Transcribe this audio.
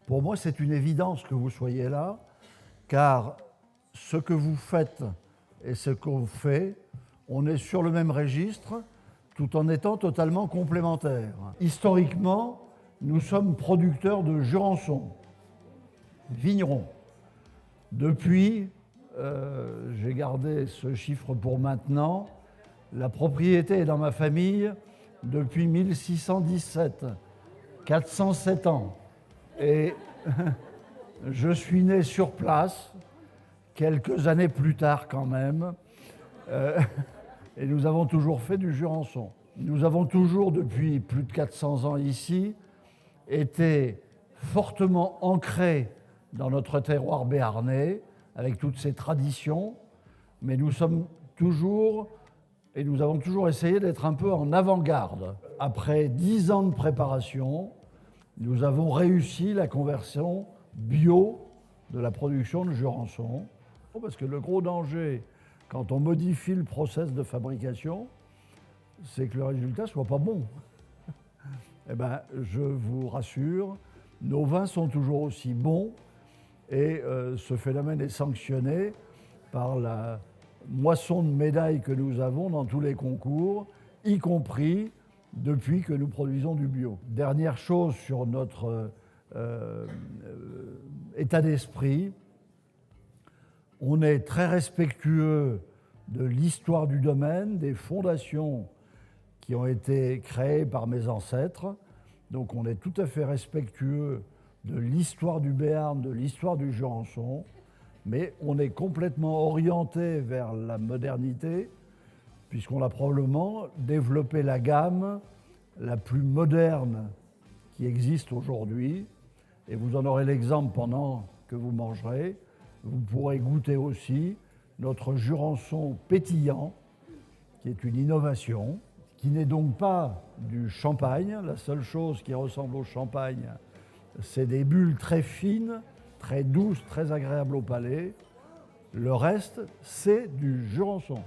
Pour moi, c'est une évidence que vous soyez là, car ce que vous faites et ce qu'on fait, on est sur le même registre, tout en étant totalement complémentaires. Historiquement, nous sommes producteurs de Jurançon, vignerons. Depuis, j'ai gardé ce chiffre pour maintenant, la propriété est dans ma famille depuis 1617, 407 ans. Et je suis né sur place, quelques années plus tard quand même, et nous avons toujours fait du Jurançon. Nous avons toujours, depuis plus de 400 ans ici, été fortement ancrés dans notre terroir béarnais, avec toutes ses traditions, mais nous sommes toujours, et nous avons toujours essayé d'être un peu en avant-garde. Après 10 ans de préparation, nous avons réussi la conversion bio de la production de Jurançon, parce que le gros danger, quand on modifie le process de fabrication, c'est que le résultat ne soit pas bon. Eh bien, je vous rassure, nos vins sont toujours aussi bons et ce phénomène est sanctionné par la moisson de médailles que nous avons dans tous les concours, y compris depuis que nous produisons du bio. Dernière chose sur notre état d'esprit, on est très respectueux de l'histoire du domaine, des fondations qui ont été créées par mes ancêtres. Donc on est tout à fait respectueux de l'histoire du Béarn, de l'histoire du Jurançon, mais on est complètement orienté vers la modernité, puisqu'on a probablement développé la gamme la plus moderne qui existe aujourd'hui. Et vous en aurez l'exemple pendant que vous mangerez. Vous pourrez goûter aussi notre Jurançon pétillant, qui est une innovation, qui n'est donc pas du champagne. La seule chose qui ressemble au champagne, c'est des bulles très fines, très douces, très agréables au palais. Le reste, c'est du Jurançon.